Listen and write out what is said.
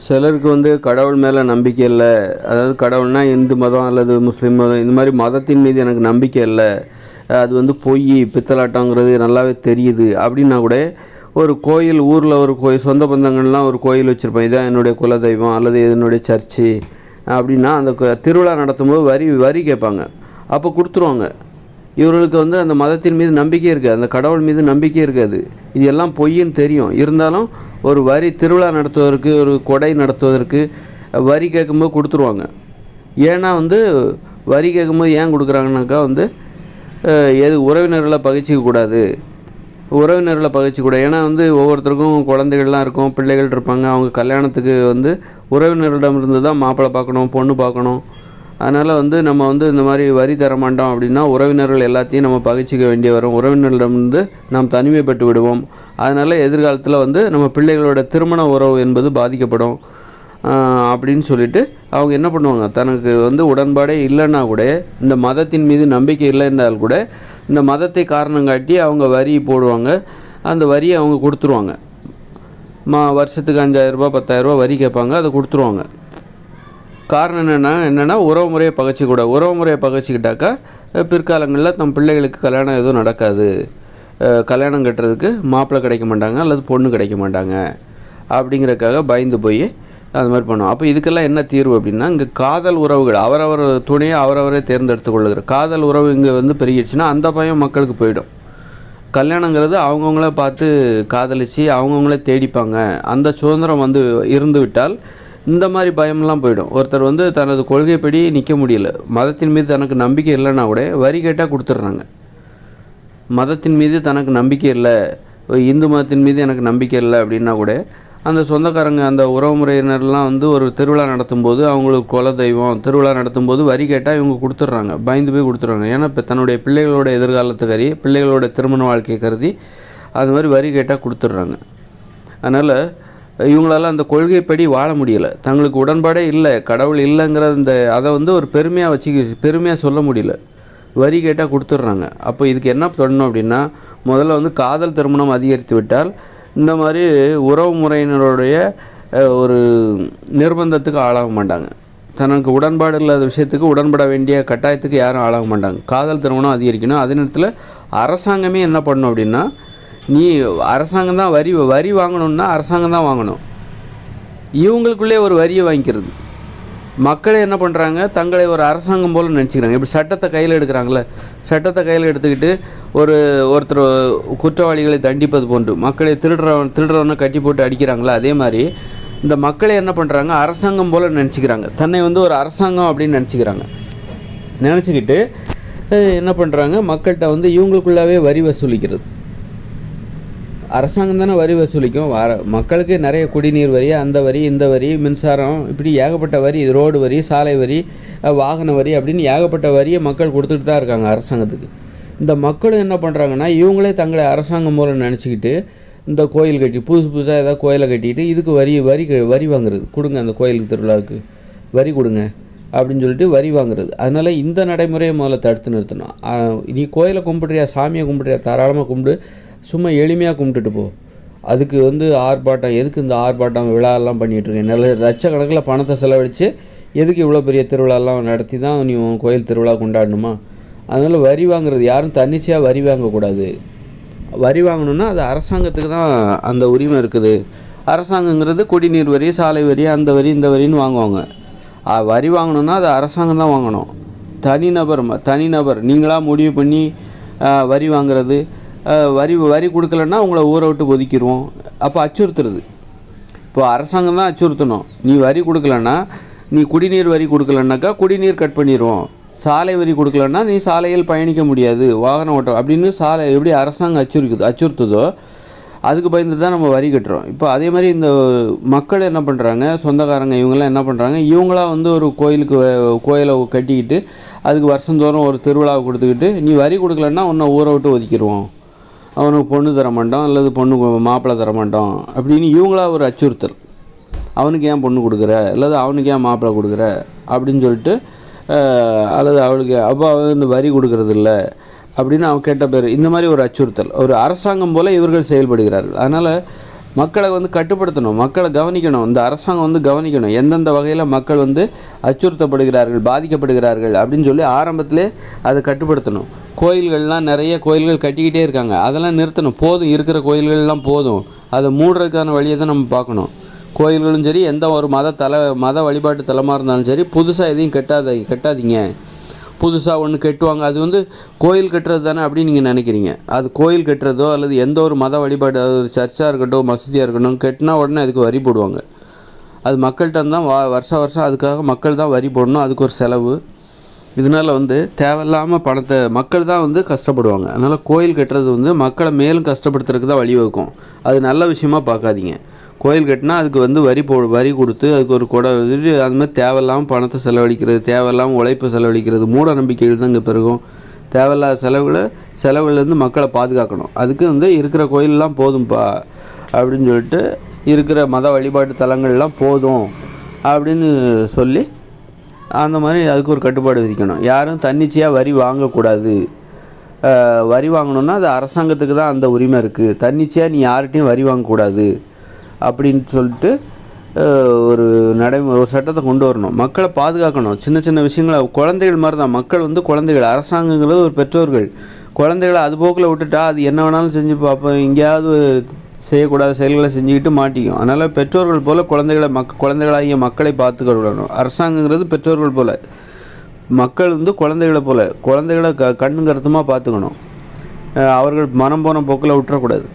சிலருக்கு வந்து கடவுள் மேலே நம்பிக்கை இல்லை. அதாவது கடவுள்னால் இந்து மதம் அல்லது முஸ்லீம் மதம் இந்த மாதிரி மதத்தின் மீது எனக்கு நம்பிக்கை இல்லை, அது வந்து பொய் பித்தலாட்டங்கிறது நல்லாவே தெரியுது அப்படின்னா கூட ஒரு கோயில், ஊரில் ஒரு கோயில், சொந்த பந்தங்கள்லாம் ஒரு கோயில் வச்சுருப்பேன், இதான் என்னுடைய குலதெய்வம் அல்லது என்னுடைய சர்ச்சு அப்படின்னா அந்த திருவிழா நடத்தும்போது வரி வரி கேட்பாங்க. அப்போ கொடுத்துருவாங்க. இவர்களுக்கு வந்து அந்த மதத்தின் மீது நம்பிக்கை இருக்காது, அந்த கடவுள் மீது நம்பிக்கை இருக்காது. இது எல்லாம் பொய்ன்னு தெரியும். இருந்தாலும் ஒரு வரி திருவிழா நடத்துவதற்கு, ஒரு கொடை நடத்துவதற்கு வரி கேட்கும்போது கொடுத்துருவாங்க. ஏன்னா வந்து வரி கேட்கும்போது ஏன் கொடுக்குறாங்கனாக்கா வந்து உறவினர்களை பகிச்சிக்கக்கூடாது, உறவினர்களை பகிச்சிக்கூடாது. ஏன்னா வந்து ஒவ்வொருத்தருக்கும் குழந்தைகள்லாம் இருக்கும், பிள்ளைகள் இருப்பாங்க. அவங்க கல்யாணத்துக்கு வந்து உறவினர்களிடமிருந்து தான் மாப்பிள்ளை பார்க்கணும், பொண்ணு பார்க்கணும். அதனால் வந்து நம்ம வந்து இந்த மாதிரி வரி தர மாட்டோம் அப்படின்னா உறவினர்கள் எல்லாத்தையும் நம்ம பகிச்சிக்க வேண்டிய வரும். உறவினர்களிடமிருந்து நாம் தனிமைப்பட்டு விடுவோம். அதனால் எதிர்காலத்தில் வந்து நம்ம பிள்ளைகளோட திருமண உறவு என்பது பாதிக்கப்படும் அப்படின்னு சொல்லிட்டு அவங்க என்ன பண்ணுவாங்க, தனக்கு வந்து உடன்பாடே இல்லைன்னா கூட, இந்த மதத்தின் மீது நம்பிக்கை இல்லைன்றால் கூட இந்த மதத்தை காரணம் காட்டி அவங்க வரி போடுவாங்க. அந்த வரியை அவங்க கொடுத்துருவாங்க. வருஷத்துக்கு 5,000 ரூபா 10,000 ரூபா வரி கேட்பாங்க, அதை கொடுத்துருவாங்க. காரணம் என்னென்னா உறவு முறையை பகைச்சிக்கூடாது. உறவு முறையை பகைச்சிக்கிட்டாக்கா பிற்காலங்களில் தம் பிள்ளைகளுக்கு கல்யாணம் எதுவும் நடக்காது, கல்யாணம் கட்டுறதுக்கு மாப்பிள்ளை கிடைக்க மாட்டாங்க அல்லது பொண்ணு கிடைக்க மாட்டாங்க அப்படிங்கிறதுக்காக பயந்து போய் அது மாதிரி பண்ணுவோம். அப்போ இதுக்கெல்லாம் என்ன தீர்வு அப்படின்னா, இங்கே காதல் உறவுகள் அவரவர் துணையை அவரவரே தேர்ந்தெடுத்து கொள்ளுகிற காதல் உறவு இங்கே வந்து பெருகிடுச்சுன்னா அந்த பயம் மக்களுக்கு போயிடும். கல்யாணங்கிறது அவங்கவுங்கள பார்த்து காதலித்து அவங்கவுங்களே தேடிப்பாங்க. அந்த சுதந்திரம் வந்து இருந்து விட்டால் இந்த மாதிரி பயமெல்லாம் போயிடும். ஒருத்தர் வந்து தனது கொள்கைப்படி நிற்க முடியல, மதத்தின் மீது தனக்கு நம்பிக்கை இல்லைன்னா கூட வரி கேட்டால் கொடுத்துட்றாங்க. மதத்தின் மீது தனக்கு நம்பிக்கை இல்லை, இந்து மதத்தின் மீது எனக்கு நம்பிக்கை இல்லை அப்படின்னா கூட அந்த சொந்தக்காரங்க, அந்த உறவு முறையினர்லாம் வந்து ஒரு திருவிழா நடத்தும்போது அவங்களுக்கு குல தெய்வம் திருவிழா நடத்தும்போது வரி கேட்டால் இவங்க கொடுத்துட்றாங்க, பயந்து போய் கொடுத்துட்றாங்க. ஏன்னா இப்போ தன்னுடைய பிள்ளைகளோட எதிர்காலத்தை கருதி, பிள்ளைகளோட திருமண வாழ்க்கையை கருதி அது மாதிரி வரி கேட்டால் கொடுத்துட்றாங்க. அதனால் இவங்களால அந்த கொள்கைப்படி வாழ முடியலை, தங்களுக்கு உடன்பாடே இல்லை, கடவுள் இல்லைங்கிற அதை வந்து ஒரு பெருமையாக சொல்ல முடியல, வரி கேட்டால் கொடுத்துட்றாங்க. அப்போ இதுக்கு என்ன பண்ணணும் அப்படின்னா, முதல்ல வந்து காதல் திருமணம் அதிகரித்து விட்டால் இந்த மாதிரி உறவு முறையினருடைய ஒரு நிர்பந்தத்துக்கு ஆளாக மாட்டாங்க. தனக்கு உடன்பாடு இல்லாத விஷயத்துக்கு உடன்பட வேண்டிய கட்டாயத்துக்கு யாரும் ஆளாக மாட்டாங்க. காதல் திருமணம் அதிகரிக்கணும். அதே நேரத்தில் அரசாங்கமே என்ன பண்ணணும் அப்படின்னா, நீ அரசாங்கம் தான் வரி வாங்கணுன்னா அரசாங்கம் தான் வாங்கணும். இவங்களுக்குள்ளே ஒரு வரியை வாங்கிக்கிறது. மக்களே என்ன பண்ணுறாங்க, தங்களை ஒரு அரசாங்கம் போல் நினச்சிக்கிறாங்க. இப்படி சட்டத்தை கையில் எடுக்கிறாங்களே, சட்டத்தை கையில் எடுத்துக்கிட்டு ஒருத்தர் குற்றவாளிகளை தண்டிப்பது போன்று மக்களை திருடுறவனை கட்டி போட்டு அடிக்கிறாங்களே, அதே மாதிரி இந்த மக்களே என்ன பண்ணுறாங்க, அரசாங்கம் போல் நினச்சிக்கிறாங்க. தன்னை வந்து ஒரு அரசாங்கம் அப்படின்னு நினச்சிக்கிட்டு என்ன பண்ணுறாங்க, மக்கள்கிட்ட வந்து இவங்களுக்குள்ளாவே வரி வசூலிக்கிறது. அரசாங்கம் தானே வரி வசூலிக்கும். மக்களுக்கு நிறைய குடிநீர் வரி, அந்த வரி, இந்த வரி, மின்சாரம், இப்படி ஏகப்பட்ட வரி, ரோடு வரி, சாலை வரி, வாகன வரி அப்படின்னு ஏகப்பட்ட வரியை மக்கள் கொடுத்துட்டு தான் இருக்காங்க அரசாங்கத்துக்கு. இந்த மக்களும் என்ன பண்ணுறாங்கன்னா, இவங்களே தங்களை அரசாங்கம் மூலம் நினச்சிக்கிட்டு இந்த கோயில் கட்டி புதுசாக ஏதாவது கோயிலை கட்டிக்கிட்டு இதுக்கு வரி வாங்குறது, கொடுங்க அந்த கோயிலுக்கு திருவிழாவுக்கு வரி கொடுங்க அப்படின்னு சொல்லிட்டு வரி வாங்குறது. அதனால் இந்த நடைமுறையை முதல்ல தடுத்து நிறுத்தணும். நீ கோயிலை கும்பிட்றியா, சாமியை கும்பிட்றியா, தாராளமாக கும்பிடு, சும்மா எளிமையாக கும்பிட்டுட்டு போ. அதுக்கு வந்து ஆர்ப்பாட்டம் எதுக்கு, இந்த ஆர்ப்பாட்டம் விழாலாம் பண்ணிகிட்ருக்கேன், லட்சக்கணக்கில் பணத்தை செலவழித்து எதுக்கு இவ்வளோ பெரிய திருவிழாலாம் நடத்தி தான் நீ உன் கோயில் திருவிழா கொண்டாடணுமா? அதனால் வரி வாங்குறது யாரும் தன்னிச்சையாக வரி வாங்கக்கூடாது. வரி வாங்கணுன்னா அது அரசாங்கத்துக்கு தான் அந்த உரிமை இருக்குது. அரசாங்கங்கிறது குடிநீர் வரி, சாலை வரி, அந்த வரி, இந்த வரின்னு வாங்குவாங்க. வரி வாங்கணுன்னா அது அரசாங்கம் தான் வாங்கணும். தனிநபர் நீங்களாக முடிவு பண்ணி வரி வாங்குறது, வரி கொடுக்கலன்னா உங்களை ஊரை விட்டு ஒதுக்கிடுவோம். அப்போ அச்சுறுத்துறது. இப்போ அரசாங்கம் தான் அச்சுறுத்தணும். நீ வரி கொடுக்கலன்னா, நீ குடிநீர் வரி கொடுக்கலன்னாக்கா குடிநீர் கட் பண்ணிடுவோம், சாலை வரி கொடுக்கலன்னா நீ சாலையில் பயணிக்க முடியாது, வாகனம் ஓட்டம் அப்படின்னு எப்படி அரசாங்கம் அச்சுறுத்துதோ அதுக்கு பயந்து தான் நம்ம வரி கட்டுறோம். இப்போ அதே மாதிரி இந்த மக்கள் என்ன பண்ணுறாங்க, சொந்தக்காரங்க இவங்கெல்லாம் என்ன பண்ணுறாங்க, இவங்களாம் வந்து ஒரு கோயிலை கட்டிக்கிட்டு அதுக்கு வருஷந்தோறும் ஒரு திருவிழாவை கொடுத்துக்கிட்டு நீ வரி கொடுக்கலன்னா உன்னை ஊரை விட்டு ஒதுக்கிடுவோம், அவனுக்கு பொண்ணு தர மாட்டோம் அல்லது மாப்பிள்ளை தர மாட்டோம் அப்படின்னு இவங்களா ஒரு அச்சுறுத்தல். அவனுக்கு ஏன் பொண்ணு கொடுக்குற, அல்லது அவனுக்கு ஏன் மாப்பிள்ளை கொடுக்குற அப்படின்னு சொல்லிட்டு, அல்லது அவளுக்கு அப்போ வந்து வரி கொடுக்கறது இல்லை அப்படின்னு அவன் கேட்ட பேர், இந்த மாதிரி ஒரு அச்சுறுத்தல். ஒரு அரசாங்கம் போல் இவர்கள் செயல்படுகிறார்கள். அதனால் மக்களை வந்து கட்டுப்படுத்தணும், மக்களை கவனிக்கணும், இந்த அரசாங்கம் வந்து கவனிக்கணும் எந்தெந்த வகையில் மக்கள் வந்து அச்சுறுத்தப்படுகிறார்கள், பாதிக்கப்படுகிறார்கள் அப்படின்னு சொல்லி ஆரம்பத்திலே அதை கட்டுப்படுத்தணும். கோயில்கள்லாம் நிறைய கோயில்கள் கட்டிக்கிட்டே இருக்காங்க, அதெல்லாம் நிறுத்தணும். போதும், இருக்கிற கோயில்கள்லாம் போதும், அதை மூடுறதுக்கான வழியை தான் நம்ம பார்க்கணும். கோயில்களும் சரி, எந்த ஒரு மத வழிபாட்டு தலமாக இருந்தாலும் சரி, புதுசாக எதையும் கட்டாதீங்க. புதுசாக ஒன்று கட்டுவாங்க, அது வந்து கோயில் கட்டுறது தானே அப்படின்னு நீங்கள் நினைக்கிறீங்க. அது கோயில் கட்டுறதோ அல்லது எந்த ஒரு மத வழிபாடு, ஒரு சர்ச்சாக இருக்கட்டும், மசூதியாக இருக்கட்டும், கட்டினா உடனே அதுக்கு வரி போடுவாங்க. அது மக்கள்கிட்ட தான் வருஷம் அதுக்காக மக்கள் தான் வரி போடணும், அதுக்கு ஒரு செலவு. இதனால் வந்து தேவையில்லாமல் பணத்தை மக்கள் தான் வந்து கஷ்டப்படுவாங்க. அதனால் கோயில் கட்டுறது வந்து மக்களை மேலும் கஷ்டப்படுத்துறதுக்கு தான் வழிவகுக்கும். அது நல்ல விஷயமா பார்க்காதீங்க. கோயில் கட்டினா அதுக்கு வந்து வரி கொடுத்து அதுக்கு ஒரு கொடை வச்சுட்டு அது மாதிரி தேவையில்லாமல் பணத்தை செலவழிக்கிறது, தேவையில்லாமல் உழைப்பை செலவழிக்கிறது, மூட நம்பிக்கைகள் தான் இங்கே பெருகும். தேவையில்லாத செலவுலேருந்து மக்களை பாதுகாக்கணும். அதுக்கு வந்து இருக்கிற கோயிலெலாம் போதும்ப்பா அப்படின்னு சொல்லிட்டு, இருக்கிற மத வழிபாட்டு தலங்கள்லாம் போதும் அப்படின்னு சொல்லி அந்த மாதிரி அதுக்கு ஒரு கட்டுப்பாடு விதிக்கணும். யாரும் தன்னிச்சையாக வரி வாங்கக்கூடாது. வரி வாங்கணுன்னா அது அரசாங்கத்துக்கு தான் அந்த உரிமை இருக்குது. தன்னிச்சையாக நீ யார்கிட்டையும் வரி வாங்கக்கூடாது அப்படின்னு சொல்லிட்டு ஒரு சட்டத்தை கொண்டு வரணும். மக்களை பாதுகாக்கணும். சின்ன சின்ன விஷயங்களை குழந்தைகள் மாதிரி தான் மக்கள் வந்து குழந்தைகள். அரசாங்கங்கிறது ஒரு பெற்றோர்கள். குழந்தைகளை அது போக்கில் விட்டுட்டா அது என்ன வேணாலும் செஞ்சு பார்ப்போம், எங்கேயாவது செய்யக்கூடாத செயல்களை செஞ்சுக்கிட்டு மாட்டிக்கும். அதனால் பெற்றோர்கள் போல் குழந்தைகளாகிய மக்களை பார்த்துக்கிடணும். அரசாங்கங்கிறது பெற்றோர்கள் போல், மக்கள் வந்து குழந்தைகளை போல். குழந்தைகளை கண்ணு கருத்துமாக பார்த்துக்கணும். அவர்கள் மனம் போன போக்கில் விட்டுறக்கூடாது.